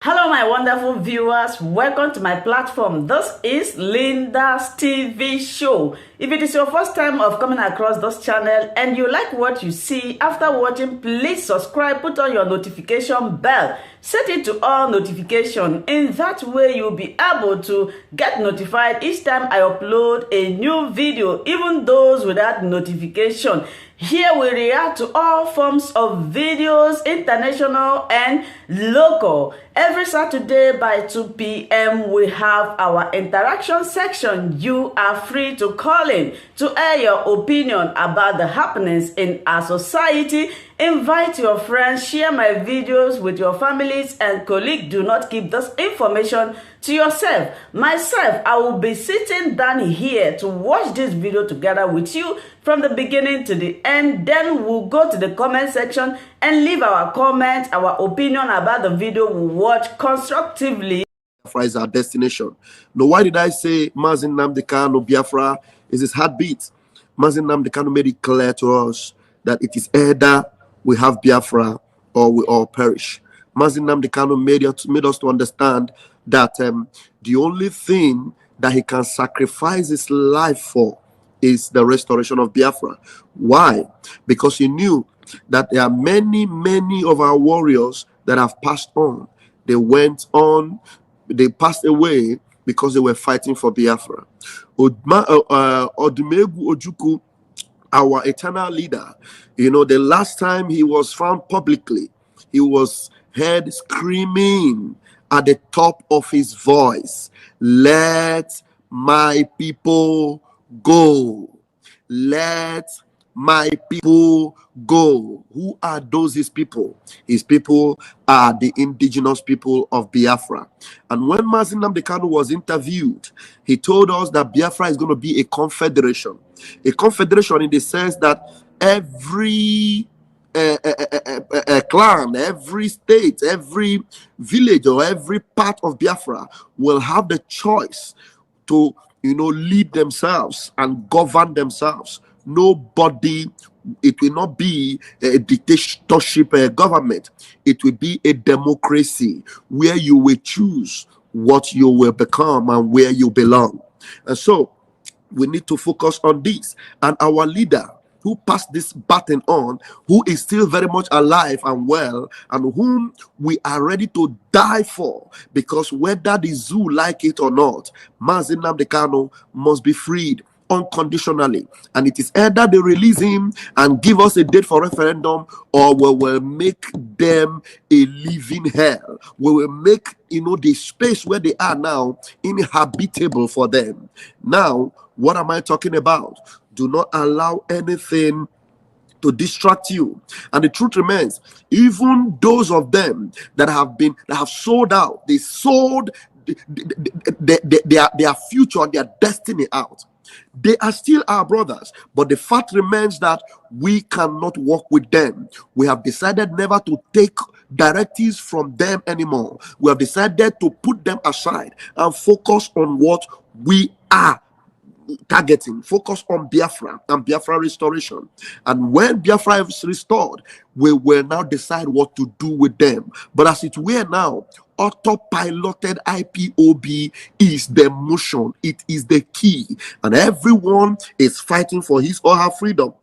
Hello, my wonderful viewers. Welcome to my platform. This is Linda's TV show. If it is your first time of coming across this channel and you like what you see after watching, please subscribe, put on your notification bell, set it to all notification. In that way, you'll be able to get notified each time I upload a new video, even those without notification. Here we react to all forms of videos, international and local. Every Saturday by 2 p.m. we have our interaction section. You are free to call in to air your opinion about the happenings in our society. Invite your friends, share my videos with your families and colleagues. Do not keep this information to yourself. Myself, I will be sitting down here to watch this video together with you from the beginning to the end. Then we'll go to the comment section and leave our comments, our opinion about the video we watch constructively. Biafra is our destination. Now, why did I say Nnamdi Kanu Biafra is his heartbeat? Nnamdi Kanu made it clear to us that it is either we have Biafra or we all perish. Nnamdi Kanu made us to understand that the only thing that he can sacrifice his life for is the restoration of Biafra. Why? Because he knew that there are many of our warriors that have passed on. They went on, they passed away because they were fighting for Biafra. Odumegwu Ojukwu, our eternal leader, you know, the last time he was found publicly, he was heard screaming at the top of his voice, "Let my people go. Let my people go." Who are those his people? His people are the indigenous people of Biafra. And when Nnamdi Kanu was interviewed, he told us that Biafra is going to be a confederation. A confederation in the sense that every clan, every state, every village, or every part of Biafra will have the choice to, you know, lead themselves and govern themselves. Nobody, it will not be a dictatorship government. It will be a democracy where you will choose what you will become and where you belong. And so we need to focus on this. And our leader who passed this baton on, who is still very much alive and well, and whom we are ready to die for, because whether the zoo like it or not, Nnamdi Kanu must be freed unconditionally. And it is either they release him and give us a date for referendum, or we will make them a living hell. We will make, you know, the space where they are now inhabitable for them. Now, what am I talking about? Do not allow anything to distract you. And the truth remains, even those of them that have sold out, they sold their future, their destiny out. They are still our brothers, but the fact remains that we cannot work with them. We have decided never to take directives from them anymore. We have decided to put them aside and focus on what we are targeting. Focus on Biafra and Biafra restoration. And when Biafra is restored, we will now decide what to do with them. But as it were now, autopiloted IPOB is the motion. It is the key. And everyone is fighting for his or her freedom.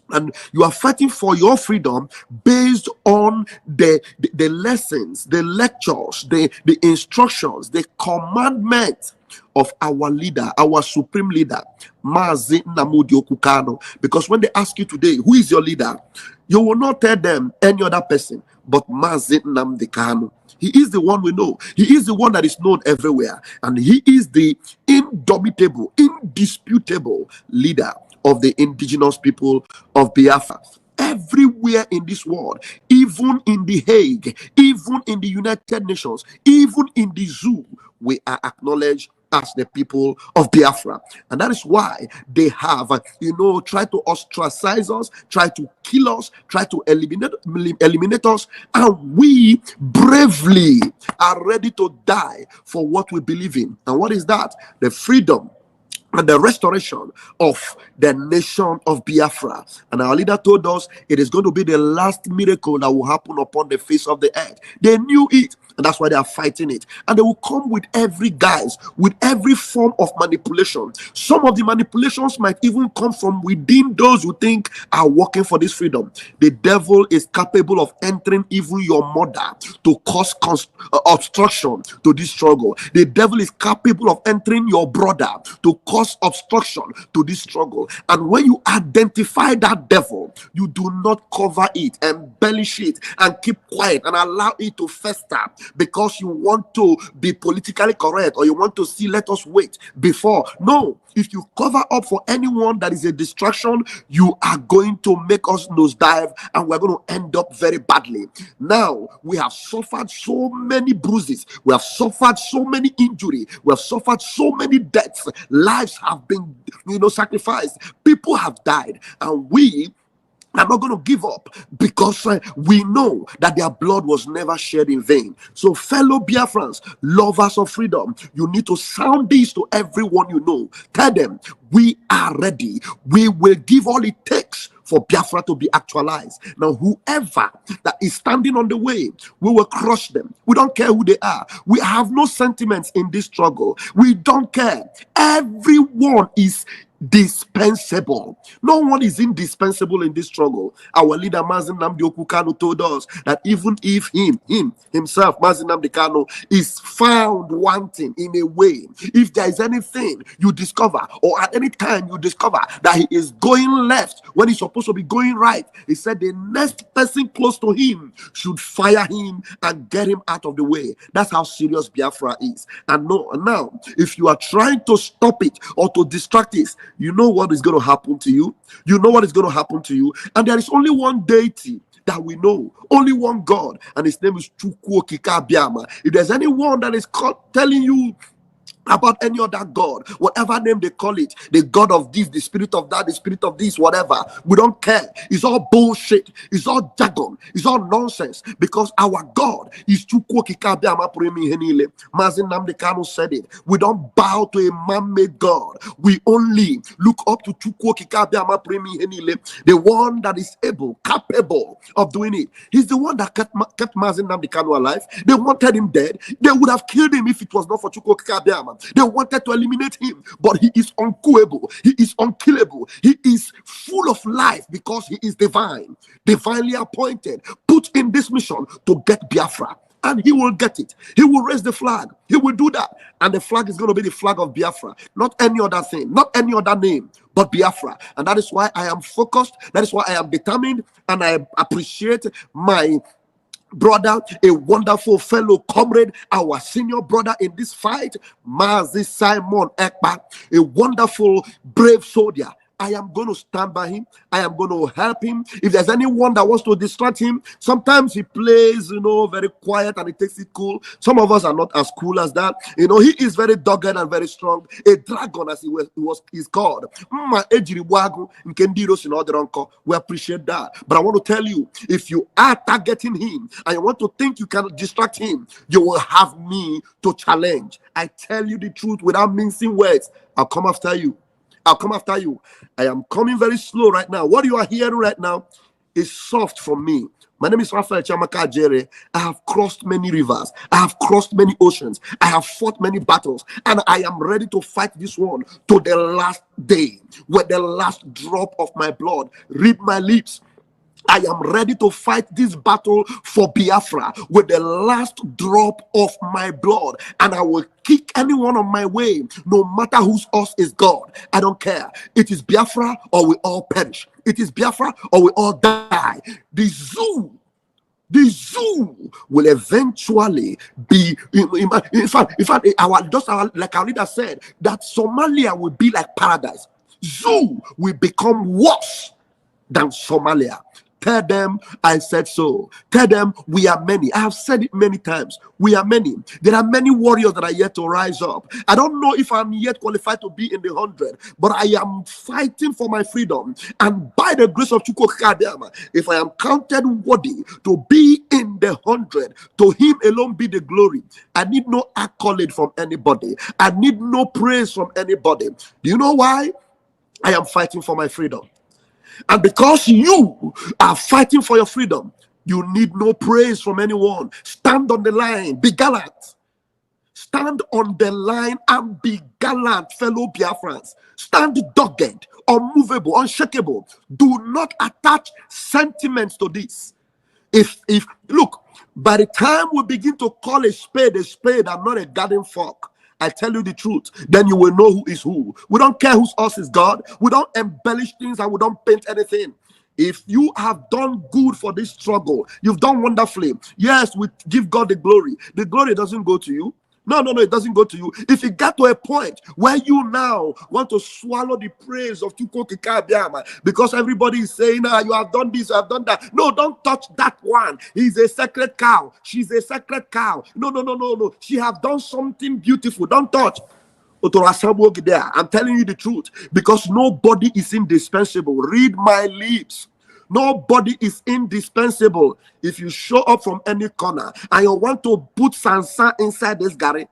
And you are fighting for your freedom based on the lessons, the lectures, the instructions, the commandments of our leader, our supreme leader, Nnamdi Kanu. Because when they ask you today, who is your leader, you will not tell them any other person but Nnamdi Kanu. He is the one we know. He is the one that is known everywhere. And he is the indomitable, indisputable leader of the indigenous people of Biafra. Everywhere in this world, even in The Hague, even in the United Nations, even in the zoo, we are acknowledged as the people of Biafra. And that is why they have, tried to ostracize us, try to kill us, try to eliminate us. And we bravely are ready to die for what we believe in. And what is that? The freedom and the restoration of the nation of Biafra. And our leader told us it is going to be the last miracle that will happen upon the face of the earth. They knew it, And that's why they are fighting it. And they will come with every guise, with every form of manipulation. Some of the manipulations might even come from within those who think are working for this freedom. The devil is capable of entering even your mother to cause obstruction to this struggle. The devil is capable of entering your brother to cause obstruction to this struggle. And when you identify that devil, you do not cover it, embellish it, and keep quiet and allow it to fester because you want to be politically correct, or you want to see, let us wait before. No, if you cover up for anyone that is a distraction, you are going to make us nosedive, and we're going to end up very badly. Now, we have suffered so many bruises, we have suffered so many injuries, we have suffered so many deaths, lives have been, sacrificed, people have died, and we are not going to give up because we know that their blood was never shed in vain. So, fellow Biafrans, lovers of freedom, you need to sound this to everyone you know. Tell them, we are ready. We will give all it takes for Biafra to be actualized. Now, whoever that is standing on the way, we will crush them. We don't care who they are. We have no sentiments in this struggle. We don't care. Everyone is dispensable. No one is indispensable in this struggle. Our leader Nnamdi Kanu told us that even if himself, Nnamdi Kanu, is found wanting in a way, if there is anything you discover, or at any time you discover that he is going left when he's supposed to be going right, he said the next person close to him should fire him and get him out of the way. That's how serious Biafra is. And now, if you are trying to stop it or to distract it, you know what is going to happen to you. You know what is going to happen to you. And there is only one deity that we know, only one God, and his name is Chukwu Okike Abiama. If there's anyone that is telling you about any other God, whatever name they call it, the God of this, the spirit of that, the spirit of this, whatever, we don't care. It's all bullshit. It's all jargon. It's all nonsense, because our God is Chukwu Okike Abiama Premi Henile. Nnamdi Kanu said it. We don't bow to a man-made God. We only look up to Chukwu Okike Abiama Premi Henile, the one that is capable of doing it. He's the one that kept Nnamdi Kanu alive. They wanted him dead. They would have killed him if it was not for Chukwu Okike Abiama. They wanted to eliminate him, but he is unkillable. He is unkillable. He is full of life because he is divine, divinely appointed, put in this mission to get Biafra. And he will get it. He will raise the flag. He will do that. And the flag is going to be the flag of Biafra. Not any other thing, not any other name, but Biafra. And that is why I am focused. That is why I am determined. And I appreciate my brother, a wonderful fellow comrade, our senior brother in this fight, Mazi Simon Ekpa, a wonderful, brave soldier. I am going to stand by him. I am going to help him. If there's anyone that wants to distract him, sometimes he plays, very quiet and he takes it cool. Some of us are not as cool as that. He is very dogged and very strong. A dragon, as he's called. We appreciate that. But I want to tell you, if you are targeting him and you want to think you can distract him, you will have me to challenge. I tell you the truth without mincing words. I'll come after you. I'll come after you. I am coming very slow right now. What you are hearing right now is soft from me. My name is Raphael Chamaka Jere. I have crossed many rivers. I have crossed many oceans. I have fought many battles. And I am ready to fight this one to the last day, with the last drop of my blood. Read my lips. I am ready to fight this battle for Biafra with the last drop of my blood, and I will kick anyone on my way, no matter whose us is God. I don't care. It is Biafra or we all perish. It is Biafra or we all die. The zoo will eventually be, in fact, like our leader said, that Somalia will be like paradise. Zoo will become worse than Somalia. Tell them I said so. Tell them we are many. I have said it many times. We are many. There are many warriors that are yet to rise up. I don't know if I'm yet qualified to be in the 100, but I am fighting for my freedom. And by the grace of Chukwu Okike Abiama, if I am counted worthy to be in the 100, to him alone be the glory. I need no accolade from anybody. I need no praise from anybody. Do you know why? I am fighting for my freedom. And because you are fighting for your freedom, You need no praise from anyone. Stand on the line. Be gallant. Stand on the line and be gallant, fellow Biafrans. Stand dogged, unmovable, unshakable. Do not attach sentiments to this. If look, by the time we begin to call a spade and not a garden fork, I tell you the truth, then you will know who is who. We don't care whose us is God. We don't embellish things and we don't paint anything. If you have done good for this struggle, you've done wonderfully. Yes, we give God the glory. The glory doesn't go to you. No, it doesn't go to you. If you get to a point where you now want to swallow the praise of Chuko Kikabiama because everybody is saying, you have done this, you have done that. No, don't touch that one. He's a sacred cow. She's a sacred cow. No. She have done something beautiful. Don't touch. I'm telling you the truth because nobody is indispensable. Read my lips. Nobody is indispensable. If you show up from any corner and you want to put Sansa inside this garage,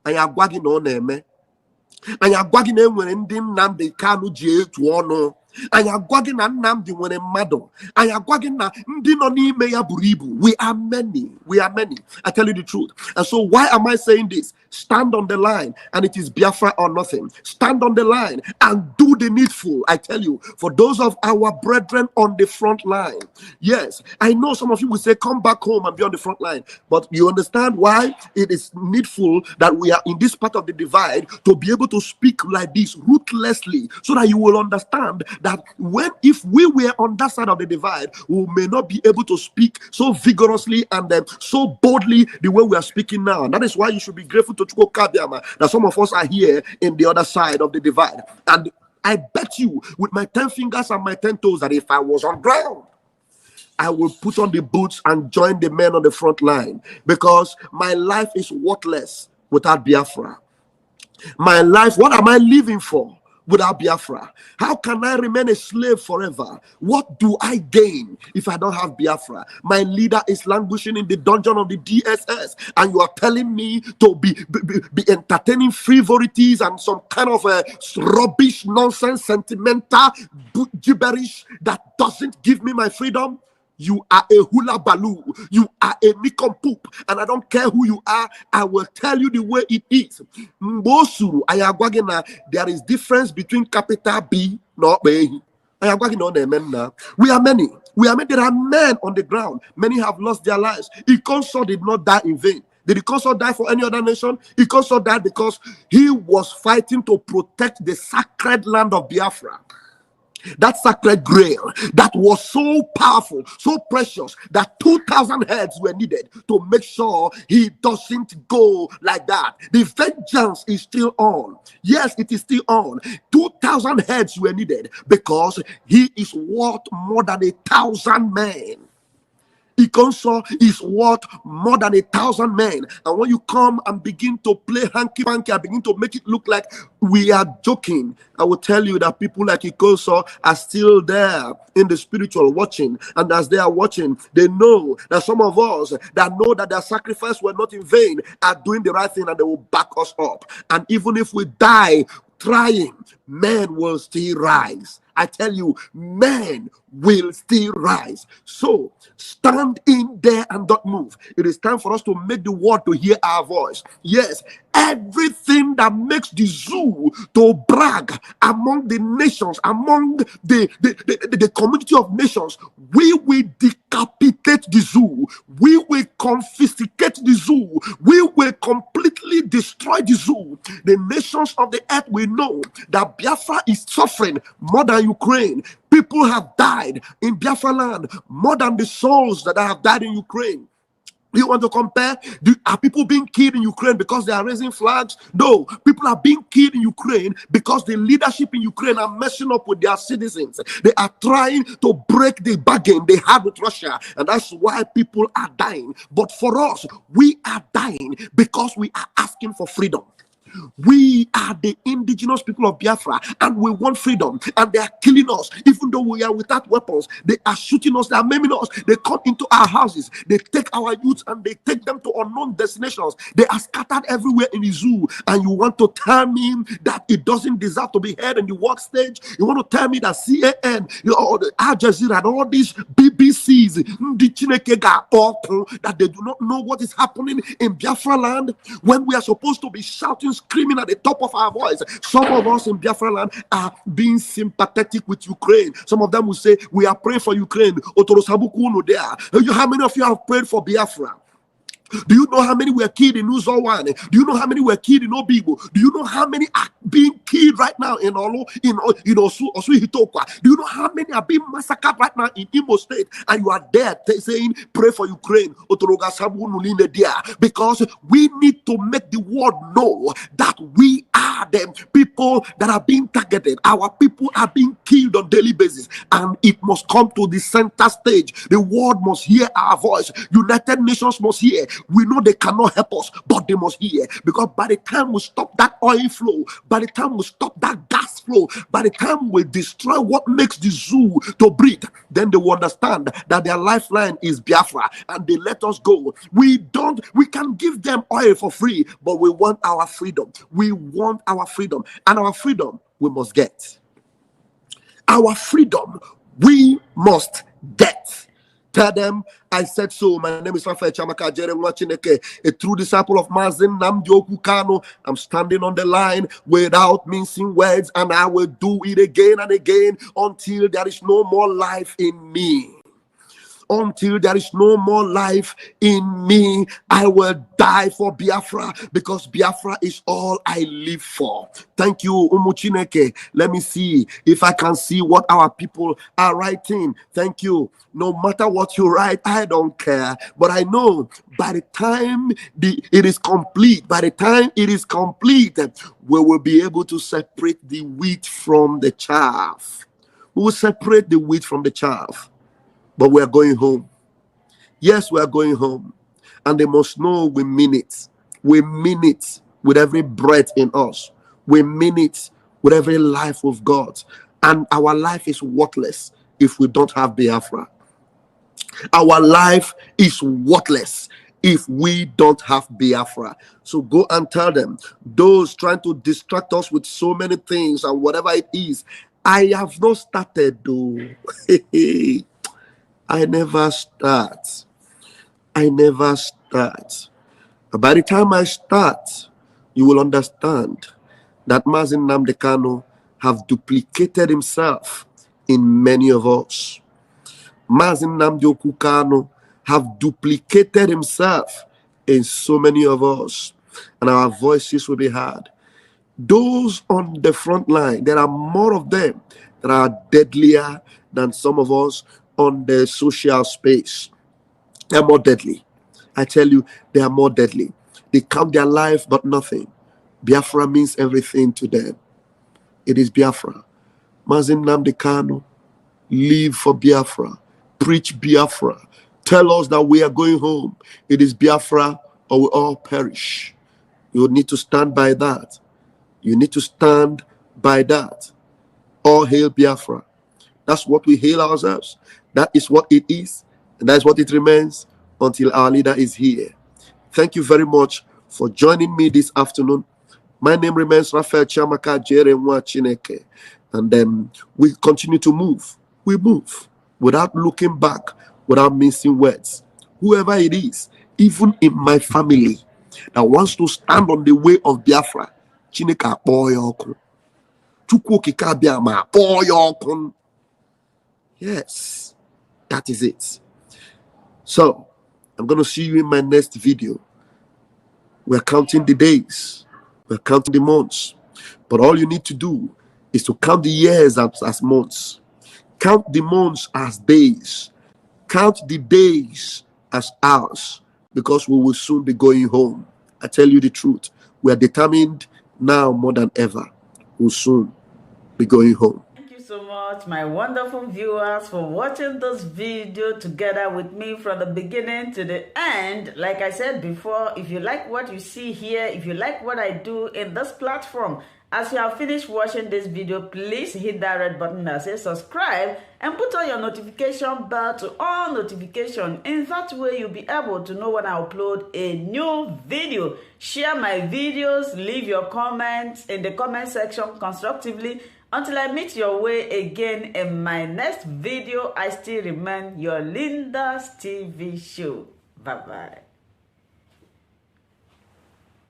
and you're wagging on them, and you're wagging them when Nnamdi Kanu Biafra, and you're wagging Nnamdi when a madam, and you're wagging na Ndinoni Meya Buribu. We are many. I tell you the truth. And so why am I saying this? Stand on the line, and it is Biafra or nothing. Stand on the line and do the needful. I tell you, for those of our brethren on the front line. Yes, I know some of you will say, come back home and be on the front line. But you understand why it is needful that we are in this part of the divide to be able to speak like this ruthlessly, so that you will understand that if we were on that side of the divide, we may not be able to speak so vigorously and so boldly the way we are speaking now. And that is why you should be grateful to Chuko Kabiama that some of us are here in the other side of the divide. And I bet you with my 10 fingers and my 10 toes that if I was on ground, I will put on the boots and join the men on the front line, because my life is worthless without Biafra. My life, what am I living for without Biafra? How can I remain a slave forever? What do I gain if I don't have Biafra? My leader is languishing in the dungeon of the DSS, and you are telling me to be entertaining frivolities and some kind of rubbish, nonsense, sentimental gibberish that doesn't give me my freedom? You are a hula baloo. You are a nincompoop. And I don't care who you are. I will tell you the way it is. Mbosuru, ayagwagina, there is difference between capital B, not B. Ayagwagina on the men now. We are many. There are men on the ground. Many have lost their lives. Ikonso did not die in vain. Did Ikonso die for any other nation? Ikonso died because he was fighting to protect the sacred land of Biafra. That sacred grail that was so powerful, so precious, that 2,000 heads were needed to make sure he doesn't go like that. The vengeance is still on. Yes, it is still on. 2,000 heads were needed because he is worth more than 1,000 men. Ikonso is worth more than 1,000 men. And when you come and begin to play hanky-panky and begin to make it look like we are joking, I will tell you that people like Ikonso are still there in the spiritual watching. And as they are watching, they know that some of us that know that their sacrifice were not in vain are doing the right thing, and they will back us up. And even if we die trying, men will still rise. I tell you, men will still rise. So stand in there and don't move. It is time for us to make the world to hear our voice. Yes, everything that makes the zoo to brag among the nations, among the community of nations, we will decapitate the zoo. We will confiscate the zoo. We will completely destroy the zoo. The nations of the earth will know that Biafra is suffering more than Ukraine. People have died in Biafra land more than the souls that have died in Ukraine. You want to compare? Are people being killed in Ukraine because they are raising flags? No, people are being killed in Ukraine because the leadership in Ukraine are messing up with their citizens. They are trying to break the bargain they had with Russia, and that's why people are dying. But for us, we are dying because we are asking for freedom. We are the indigenous people of Biafra, and we want freedom. And they are killing us, even though we are without weapons. They are shooting us, they are maiming us. They come into our houses, they take our youth and they take them to unknown destinations. They are scattered everywhere in the zoo. And you want to tell me that it doesn't deserve to be heard in the work stage? You want to tell me that CAN, the Al Jazeera, and all these BBCs, that they do not know what is happening in Biafra land, when we are supposed to be shouting, screaming at the top of our voice? Some of us in Biafra land are being sympathetic with Ukraine. Some of them will say, we are praying for Ukraine. How many of you have prayed for Biafra? Do you know how many were killed in Uzowane? Do you know how many were killed in Obibo? Do you know how many are being killed right now in Olo, in Osu Hitokwa? Do you know how many are being massacred right now in Imo State? And you are there saying, pray for Ukraine. Because we need to make the world know that we are the people that are being targeted. Our people are being killed on a daily basis. And it must come to the center stage. The world must hear our voice. United Nations must hear. We know they cannot help us, but they must hear. Because by the time we stop that oil flow, by the time we stop that gas flow, by the time we destroy what makes the zoo to breathe, then they will understand that their lifeline is Biafra, and they let us go. We can give them oil for free, but we want our freedom. We want our freedom, and our freedom we must get. Our freedom we must get. Tell them, I said so. My name is Rafael Chamaka Jeremwa Chineke, a true disciple of Nnamdi Kanu. I'm standing on the line without mincing words, and I will do it again and again until there is no more life in me. Until there is no more life in me, I will die for Biafra, because Biafra is all I live for. Thank you, Umuchineke. Let me see if I can see what our people are writing. Thank you. No matter what you write, I don't care. But I know by the time it is complete, we will be able to separate the wheat from the chaff. We will separate the wheat from the chaff. But we are going home. Yes, we are going home. And they must know we mean it. We mean it with every breath in us. We mean it with every life of God. And our life is worthless if we don't have Biafra. Our life is worthless if we don't have Biafra. So go and tell them, those trying to distract us with so many things and whatever it is, I have not started though. I never start. But by the time I start, you will understand that Nnamdi Kanu have duplicated himself in many of us. Nnamdi Kanu have duplicated himself in so many of us, and our voices will be heard. Those on the front line, there are more of them that are deadlier than some of us on the social space. They are more deadly. I tell you, they are more deadly. They count their life but nothing. Biafra means everything to them. It is Biafra. Nnamdi Kanu, live for Biafra. Preach Biafra. Tell us that we are going home. It is Biafra or we all perish. You need to stand by that. You need to stand by that. All hail Biafra. That's what we hail ourselves. That is what it is, and that is what it remains until our leader is here. Thank you very much for joining me this afternoon. My name remains Rafael Chamaka Jeremwa Chineke, and then we continue to move. We move without looking back, without missing words. Whoever it is, even in my family, that wants to stand on the way of Biafra, Chineke Boyokun. Chukwuokike Abiama Boyokun. Yes, that is it. So, I'm going to see you in my next video. We're counting the days. We're counting the months. But all you need to do is to count the years as months. Count the months as days. Count the days as hours. Because we will soon be going home. I tell you the truth. We are determined now more than ever. We'll soon be going home. Thank you so much, my wonderful viewers, for watching this video together with me from the beginning to the end. Like I said before, if you like what you see here, if you like what I do in this platform, as you have finished watching this video, please hit that red button that says subscribe and put on your notification bell to all notification. In that way, you'll be able to know when I upload a new video. Share my videos, leave your comments in the comment section constructively. Until I meet your way again in my next video, I still remain your Linda's TV show. Bye-bye.